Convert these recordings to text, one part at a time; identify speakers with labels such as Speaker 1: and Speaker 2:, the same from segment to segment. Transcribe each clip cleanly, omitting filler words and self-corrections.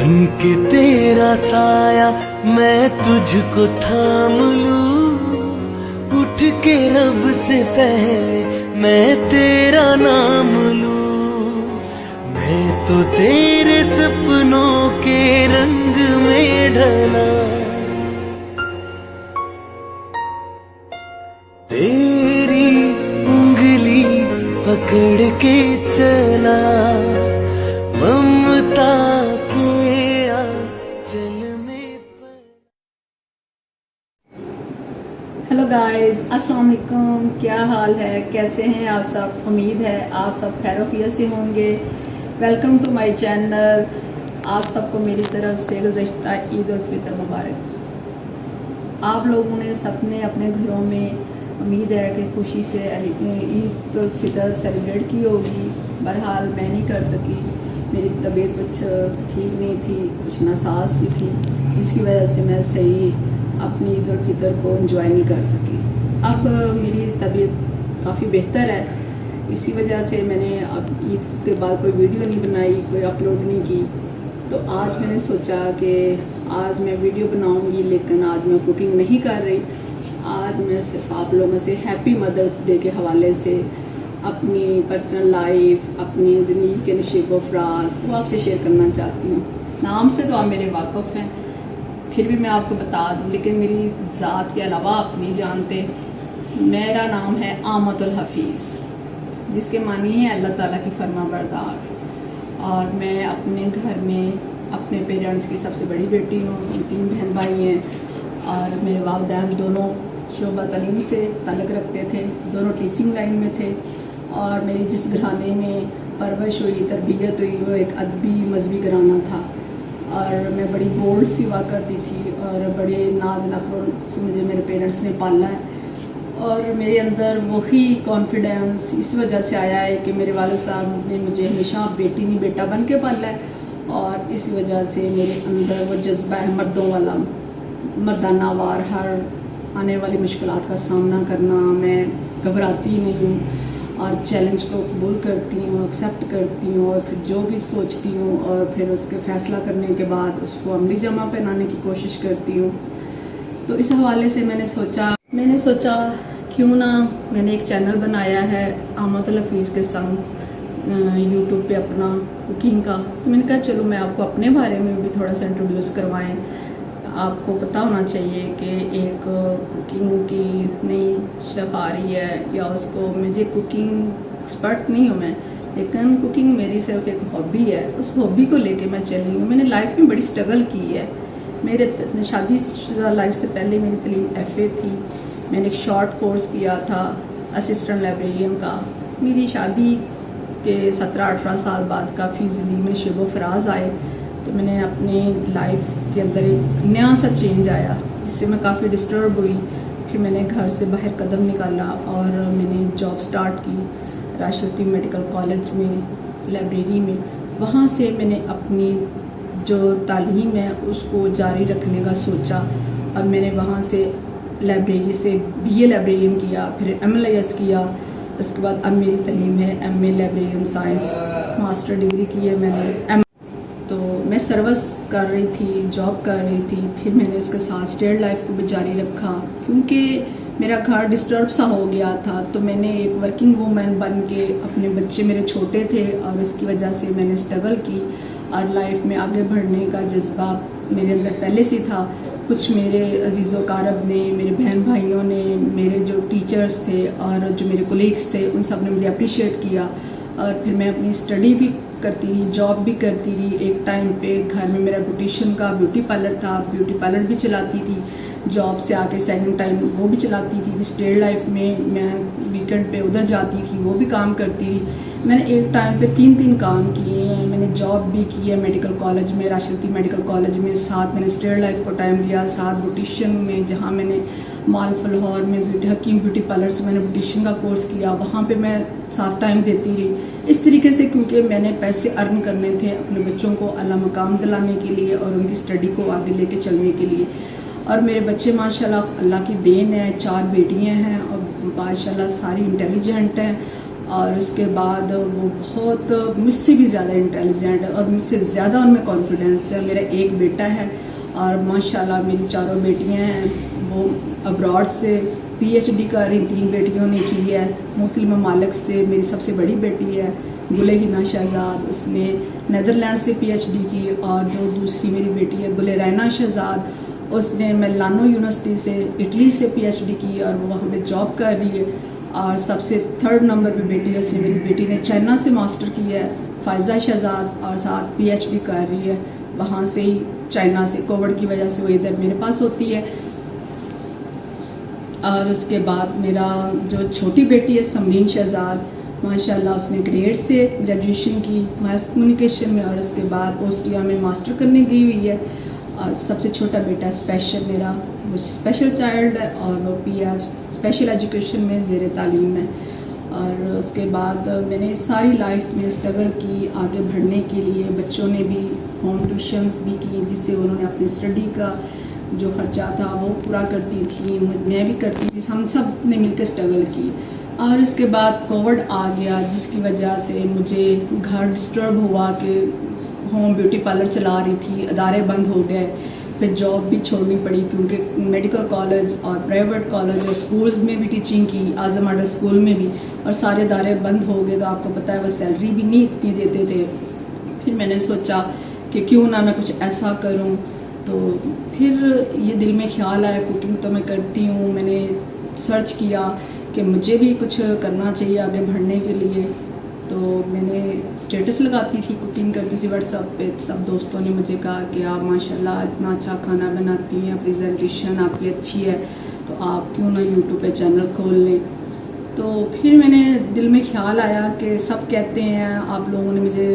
Speaker 1: बन के तेरा साया मैं तुझको थाम लूं, उठ के रब से पहले मैं तेरा नाम लूं। मैं तो तेरे सपनों के रंग में ढला, तेरी उंगली पकड़ के चला, ममता के आंचल में।
Speaker 2: हेलो गाइस, अस्सलाम वालेकुम। क्या हाल है, कैसे हैं आप सब? उम्मीद है आप सब खैर से होंगे। Welcome to my channel. आप सबको मेरी तरफ से गुज़श्ता ईद उल फितर मुबारक। आप लोगों ने सबने अपने घरों में उम्मीद है कि खुशी से ईद उल फितर सेलिब्रेट की होगी। बहरहाल मैं नहीं कर सकी, मेरी तबीयत कुछ ठीक नहीं थी, कुछ नासाज सी थी, जिसकी वजह से मैं सही अपनी ईद उल फितर को एंजॉय नहीं कर सकी। अब मेरी तबीयत काफ़ी बेहतर है, इसी वजह से मैंने अब ईद के बाद कोई वीडियो नहीं बनाई, कोई अपलोड नहीं की। तो आज मैंने सोचा कि आज मैं वीडियो बनाऊंगी, लेकिन आज मैं कुकिंग नहीं कर रही। आज मैं सिर्फ आप लोगों से हैप्पी मदर्स डे के हवाले से अपनी पर्सनल लाइफ, अपनी ज़िंदगी के नशीब व फराज वो आपसे शेयर करना चाहती हूँ। नाम से तो आप मेरे वाक़फ़ हैं, फिर भी मैं आपको बता दूँ, लेकिन मेरी ज़ात के अलावा आप नहीं जानते। मेरा नाम है आमतुल हफीज़, जिसके मानी है अल्लाह ताला की फरमाबरदार। और मैं अपने घर में अपने पेरेंट्स की सबसे बड़ी बेटी हूँ। 3 बहन भाई हैं और मेरे वालिदैन दोनों शोबा तालीम से ताल्लुक़ रखते थे, दोनों टीचिंग लाइन में थे। और मेरी जिस घराने में परवरिश हुई, तरबियत हुई, वो एक अदबी मजहबी घराना था। और मैं बड़ी बोल्ड सी हुआ करती थी और बड़े नाज नखरों से मुझे मेरे पेरेंट्स ने पाला है। और मेरे अंदर वही कॉन्फिडेंस इस वजह से आया है कि मेरे वालिद साहब ने मुझे हमेशा बेटी नहीं बेटा बन के पाला है। और इसी वजह से मेरे अंदर वो जज्बा है मर्दों वाला, मर्दाना वार, हर आने वाली मुश्किलात का सामना करना। मैं घबराती नहीं हूँ और चैलेंज को कबूल करती हूँ, एक्सेप्ट करती हूँ और फिर जो भी सोचती हूँ और फिर उसके फ़ैसला करने के बाद उसको अमली जमा पहनाने की कोशिश करती हूँ। तो इस हवाले से मैंने सोचा क्यों ना मैंने एक चैनल बनाया है आमतुल हफीज़ के संग यूट्यूब पे अपना कुकिंग का। तो मैंने कहा चलो मैं आपको अपने बारे में भी थोड़ा सा इंट्रोड्यूस करवाएं। आपको पता होना चाहिए कि एक कुकिंग की नई शेफ़ आ रही है, या उसको, मुझे कुकिंग एक्सपर्ट नहीं हूँ मैं, लेकिन कुकिंग मेरी सिर्फ एक हॉबी है। उस हॉबी को लेके मैं चली हूँ। मैंने लाइफ में बड़ी स्ट्रगल की है। मेरे शादीशुदा लाइफ से पहले मेरी तलीम FA थी। मैंने एक शॉर्ट कोर्स किया था असिस्टेंट लाइब्रेरियन का। मेरी शादी के 17-18 साल बाद काफ़ी ज़िंदगी में शब व फराज आए, तो मैंने अपने लाइफ के अंदर एक नया सा चेंज आया, जिससे मैं काफ़ी डिस्टर्ब हुई। फिर मैंने घर से बाहर कदम निकाला और मैंने जॉब स्टार्ट की राष्ट्रीय मेडिकल कॉलेज में, लाइब्रेरी में। वहाँ से मैंने अपनी जो तालीम है उसको जारी रखने का सोचा। अब मैंने वहाँ से लाइब्रेरी से BA लाइब्रेरियन किया, फिर MLIS किया। उसके बाद अब मेरी तालीम है MA librarian science, master degree की है मैंने। तो मैं सर्विस कर रही थी, जॉब कर रही थी, फिर मैंने उसके साथ स्टेड लाइफ को भी जारी रखा, क्योंकि मेरा घर डिस्टर्ब सा हो गया था। तो मैंने एक वर्किंग वूमेन बन के, अपने बच्चे मेरे छोटे थे और उसकी वजह से मैंने स्ट्रगल की और लाइफ में आगे बढ़ने का जज्बा मेरे अंदर पहले से था। कुछ मेरे अजीज़ व कारब ने, मेरे बहन भाइयों ने, मेरे जो टीचर्स थे और जो मेरे कोलीग्स थे, उन सब ने मुझे अप्रिशिएट किया। और फिर मैं अपनी स्टडी भी करती रही, जॉब भी करती रही। एक टाइम पे घर में मेरा ब्यूटिशियन का ब्यूटी पार्लर था, ब्यूटी पार्लर भी चलाती थी। जॉब से आके सेकंड टाइम वो भी चलाती थी। स्टेड लाइफ में मैं वीकेंड पे उधर जाती थी, वो भी काम करती थी। मैंने एक टाइम पे 3 काम किए हैं। मैंने जॉब भी की है मेडिकल कॉलेज में, राष्ट्रीय मेडिकल कॉलेज में, साथ मैंने स्टेड लाइफ को टाइम दिया, साथ ब्यूटिशियन में, जहाँ मैंने मालपुर लाहौर में हकीम ब्यूटी पार्लर से मैंने ब्यूटिशियन का कोर्स किया, वहाँ पे मैं साथ टाइम देती रही। इस तरीके से, क्योंकि मैंने पैसे अर्न करने थे अपने बच्चों को अल्लाह मकाम दिलाने के लिए और उनकी स्टडी को आगे लेके चलने के लिए। और मेरे बच्चे माशाल्लाह अल्लाह की देन है, 4 बेटियां हैं और माशाल्लाह सारी इंटेलिजेंट हैं और उसके बाद वो बहुत मुझसे भी ज़्यादा इंटेलिजेंट है और मुझसे ज़्यादा उनमें कॉन्फिडेंस है। मेरा एक बेटा है और माशाल्लाह मेरी चारों बेटियां हैं। वो अब्रॉड से PhD कर रही, 3 बेटियों ने की है मुख्तलिफ ममालिक से। मेरी सबसे बड़ी बेटी है गुलेहिना शहजाद, उसने नीदरलैंड से PhD की। और जो दूसरी मेरी बेटी है गुलेरैना शहजाद, उसने मिलानो यूनिवर्सिटी से इटली से PhD की और वो वहाँ पे जॉब कर रही है। और सबसे 3rd नंबर पे बेटी है, उससे मेरी बेटी ने चाइना से मास्टर की है, फ़ायज़ा शहजाद, और साथ PhD कर रही है वहाँ से ही, चाइना से। कोविड की वजह से वो इधर मेरे पास होती है। और उसके बाद मेरा जो छोटी बेटी है समरीन शहजाद, माशाल्लाह उसने ग्रेड से ग्रेजुएशन की मास कम्युनिकेशन में और उसके बाद ओस्टिया में मास्टर करने गई हुई है। और सबसे छोटा बेटा स्पेशल मेरा, वो स्पेशल चाइल्ड है और वो PF स्पेशल एजुकेशन में ज़ेर तालीम है। और उसके बाद मैंने सारी लाइफ में स्ट्रगल की आगे बढ़ने के लिए। बच्चों ने भी होम ट्यूशन्स भी की जिससे उन्होंने अपनी स्टडी का जो ख़र्चा था वो पूरा करती थी, मैं भी करती थी, हम सब ने मिलकर स्ट्रगल की। और इसके बाद कोविड आ गया जिसकी वजह से मुझे घर डिस्टर्ब हुआ कि होम ब्यूटी पार्लर चला रही थी, अदारे बंद हो गए, फिर जॉब भी छोड़नी पड़ी क्योंकि मेडिकल कॉलेज और प्राइवेट कॉलेज और स्कूल्स में भी टीचिंग की, आज़म मॉडल स्कूल में भी, और सारे अदारे बंद हो गए। तो आपको पता है वो सैलरी भी नहीं इतनी देते थे। फिर मैंने सोचा कि क्यों ना मैं कुछ ऐसा करूं। तो फिर ये दिल में ख्याल आया, कुकिंग तो मैं करती हूँ। मैंने सर्च किया कि मुझे भी कुछ करना चाहिए आगे बढ़ने के लिए। तो मैंने स्टेटस लगाती थी, कुकिंग करती थी व्हाट्सएप पे। सब दोस्तों ने मुझे कहा कि आप माशाल्लाह इतना अच्छा खाना बनाती हैं, प्रेजेंटेशन आपकी अच्छी है, तो आप क्यों ना यूट्यूब पे चैनल खोल लें। तो फिर मैंने दिल में ख्याल आया कि सब कहते हैं, आप लोगों ने मुझे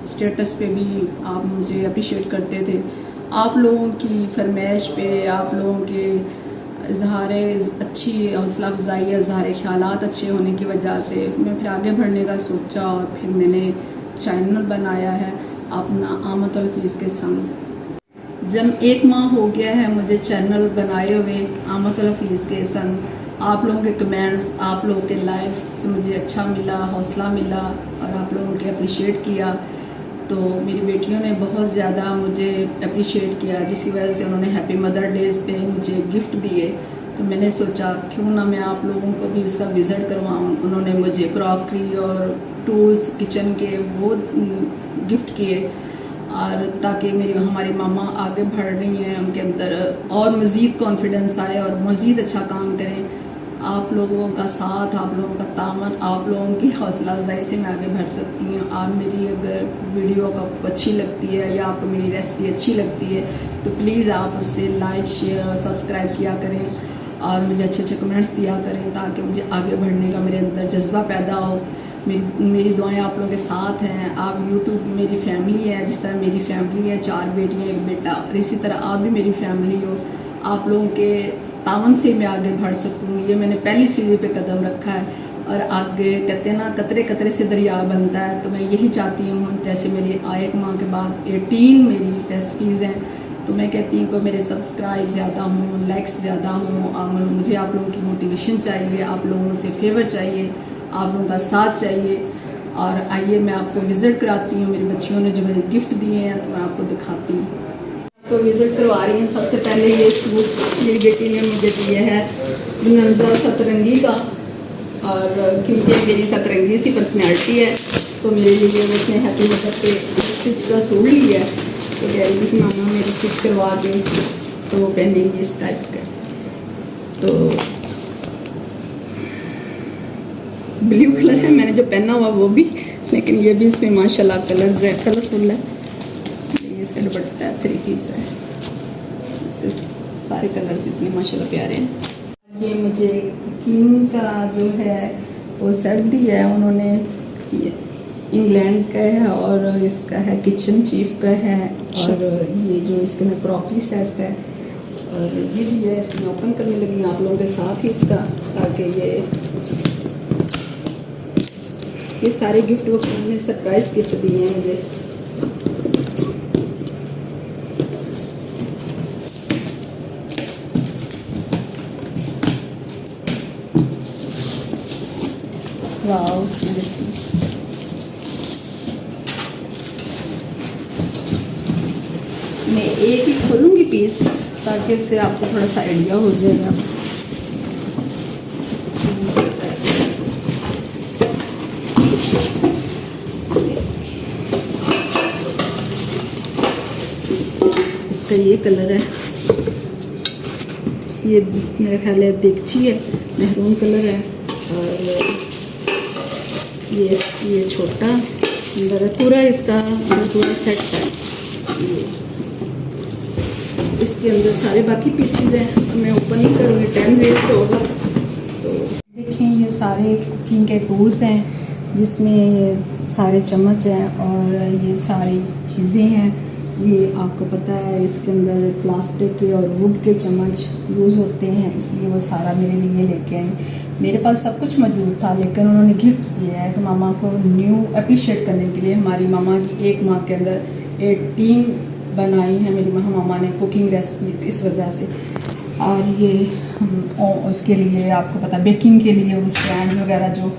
Speaker 2: स्टेटस पे भी आप मुझे अप्रिशिएट करते थे, आप लोगों की फरमाइश पे, आप लोगों के इजहार अच्छी हौसला अफजाई, इजहार ख्यालात अच्छे होने की वजह से मैं फिर आगे बढ़ने का सोचा और फिर मैंने चैनल बनाया है अपना आमतुल फीस के संग। जब 1 माह हो गया है मुझे चैनल बनाए हुए आमतुल फीस के संग, आप लोगों के कमेंट्स, आप लोगों के लाइक्स से मुझे अच्छा मिला, हौसला मिला और आप लोगों के अप्रिशिएट किया। तो मेरी बेटियों ने बहुत ज़्यादा मुझे अप्रिशिएट किया जिसकी वजह से उन्होंने हैप्पी मदर डेज़ पे मुझे गिफ्ट दिए। तो मैंने सोचा क्यों ना मैं आप लोगों को भी उसका विज़िट करवाऊँ। उन्होंने मुझे क्रॉकरी और टूल्स किचन के वो गिफ्ट किए, और ताकि हमारी मामा आगे बढ़ रही हैं, उनके अंदर और मज़ीद कॉन्फिडेंस आए और मज़ीद अच्छा काम करें। आप लोगों का साथ, आप लोगों का तामन, आप लोगों की हौसला अफजाई से मैं आगे बढ़ सकती हूँ। आप मेरी अगर वीडियो आपको अच्छी लगती है या आपको मेरी रेसिपी अच्छी लगती है तो प्लीज़ आप उससे लाइक, शेयर और सब्सक्राइब किया करें और मुझे अच्छे अच्छे कमेंट्स दिया करें ताकि मुझे आगे बढ़ने का मेरे अंदर जज्बा पैदा हो। मेरी दुआएं आप लोगों के साथ हैं। आप यूट्यूब मेरी फैमिली है, जिस तरह मेरी फैमिली है, 4 बेटियाँ 1 बेटा, और इसी तरह आप भी मेरी फैमिली हो। आप लोगों के तावन से मैं आगे बढ़ सकूँ, ये मैंने पहली सीढ़ी पे कदम रखा है। और आगे कहते हैं ना, कतरे कतरे से दरिया बनता है, तो मैं यही चाहती हूँ। जैसे मेरी 1 माह के बाद 18 मेरी रेसिपीज़ हैं, तो मैं कहती हूँ कि मेरे सब्सक्राइब ज़्यादा हों, लाइक्स ज़्यादा हों, और मुझे आप लोगों की मोटिवेशन चाहिए, आप लोगों से फेवर चाहिए, आप लोगों का साथ चाहिए। और आइए मैं आपको विज़िट कराती हूँ। मेरी बच्चियों ने जो मुझे गिफ्ट दिए हैं तो मैं आपको दिखाती हूँ, तो विज़िट करवा रही हूँ। सबसे पहले ये सूट मेरी बेटी ने मुझे दिया है बनंजा सतरंगी का, और क्योंकि मेरी सतरंगी सी पर्सनैलिटी है तो मेरे लिए उसने हैप्पी मदर पे स्टिच का सूट लिया है। तो कह रही थी मामा मेरी स्टिच करवा के, तो वो पहनेंगी इस टाइप का। तो ब्लू कलर है, मैंने जो पहना हुआ वो भी, लेकिन ये भी इसमें माशाल्लाह कलर्स है, कलरफुल है। इसका दुपट्टा 3 पीस है, इसके सारे कलर्स इतने माशाल्लाह प्यारे हैं। ये मुझे कुकिंग का जो है वो सेट दिया है उन्होंने, इंग्लैंड का है और इसका है किचन चीफ का है, और ये जो इसके में क्रॉकरी सेट है, और ये भी है। इसमें ओपन करने लगी आप लोगों के साथ ही इसका, ताकि ये सारे गिफ्ट वो उन्होंने सरप्राइज गिफ्ट दिए हैं मुझे। वाओ, मैं एक ही खोलूँगी पीस ताकि उससे आपको थोड़ा सा आइडिया हो जाएगा। इसका ये कलर है, ये मेरा ख्याल है देगची है, मेहरून कलर है। और ये छोटा अंदर है, पूरा इसका पूरा सेट है। ये इसके अंदर सारे बाकी पीसीज हैं, मैं ओपन नहीं करूँगी, टाइम वेस्ट होगा। तो देखें ये सारे कुकिंग के टूल्स हैं, जिसमें ये सारे चम्मच हैं और ये सारी चीज़ें हैं। ये आपको पता है इसके अंदर प्लास्टिक के और वुड के चम्मच यूज़ होते हैं, इसलिए वो सारा मेरे लिए लेके आई। मेरे पास सब कुछ मौजूद था, लेकिन उन्होंने गिफ्ट दिया है तो मामा को न्यू अप्रिशिएट करने के लिए। हमारी मामा की एक माह के अंदर 18 बनाई है मेरी मामा ने कुकिंग रेसिपी, तो इस वजह से। और ये उसके लिए आपको पता बेकिंग के लिए वो स्टैंड वगैरह जो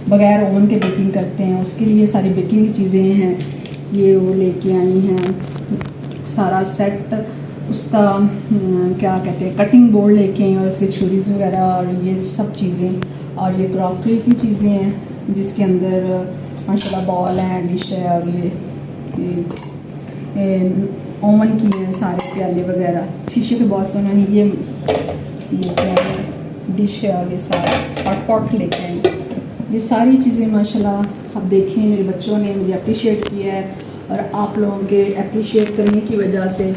Speaker 2: बगैर ओवन के बेकिंग करते हैं, उसके लिए सारी बेकिंग की चीज़ें हैं, ये वो लेके आई हैं। सारा सेट उसका क्या कहते हैं कटिंग बोर्ड लेके आई और उसके छुरीज़ वगैरह और ये सब चीज़ें। और ये क्रॉकरी की चीज़ें हैं जिसके अंदर माशाल्लाह बॉल है, डिश है और ये ओवन की हैं सारे प्याले वगैरह, शीशे के बहुत सोना है। ये लेके आए डिश है और ये सारा हॉट पॉट लेके आए। ये सारी चीज़ें माशाल्लाह आप देखें मेरे बच्चों ने मुझे अप्रिशिएट किया है, और आप लोगों के अप्रिशिएट करने की वजह से,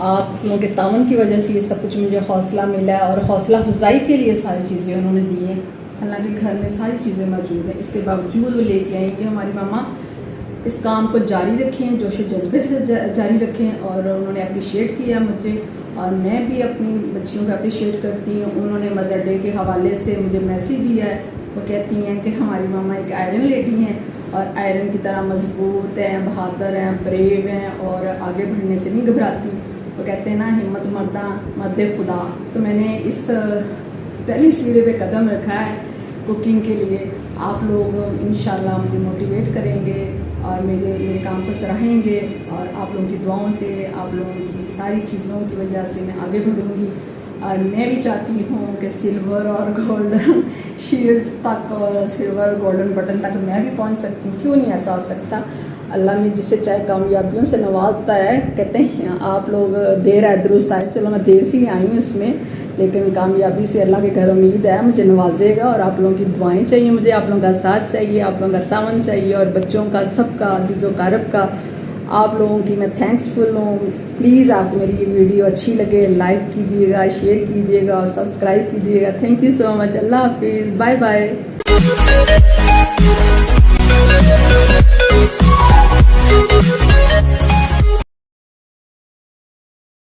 Speaker 2: आप लोगों के तावन की वजह से ये सब कुछ मुझे हौसला मिला है। और हौसला अफजाई के लिए सारी चीज़ें उन्होंने दी हैं। हालांकि घर में सारी चीज़ें मौजूद हैं, इसके बावजूद वो लेके आई कि हमारी मामा इस काम को जारी रखें, जोश व जज्बे से जारी रखें। और उन्होंने अप्रिशिएट किया मुझे, और मैं भी अपनी बच्चियों को अप्रिशिएट करती हूँ। उन्होंने मदर डे के हवाले से मुझे मैसेज दिया है, वो कहती हैं कि हमारी मामा एक आयरन लेडी हैं और आयरन की तरह मजबूत हैं, बहादुर हैं, ब्रेव हैं और आगे बढ़ने से नहीं घबराती। वो कहते हैं ना हिम्मत मर्दा मद्दे खुदा। तो मैंने इस पहली सीढ़ी पे कदम रखा है कुकिंग के लिए। आप लोग इंशाल्लाह मुझे मोटिवेट करेंगे और मेरे काम को सराहेंगे, और आप लोगों की दुआओं से, आप लोगों की सारी चीज़ों की वजह से मैं आगे बढ़ूँगी। और मैं भी चाहती हूँ कि सिल्वर और गोल्डन शील्ड तक और सिल्वर गोल्डन बटन तक मैं भी पहुँच सकती हूँ। क्यों नहीं ऐसा हो सकता? अल्लाह में जिसे चाहे कामयाबियों से नवाजता है। कहते हैं आप लोग देर आए दुरुस्त आए, चलो मैं देर से ही आई हूँ इसमें, लेकिन कामयाबी से अल्लाह के घर उम्मीद है मुझे नवाजेगा। और आप लोगों की दुआएं चाहिए मुझे, आप लोगों का साथ चाहिए, आप लोगों का तावन चाहिए, और बच्चों का, सबका, चीज़ों कारब का आप लोगों की मैं थैंक्सफुल हूँ। प्लीज़ आपको मेरी ये वीडियो अच्छी लगे लाइक कीजिएगा, शेयर कीजिएगा और सब्सक्राइब कीजिएगा। Thank you so much. अल्लाह हाफिज़, बाय बाय।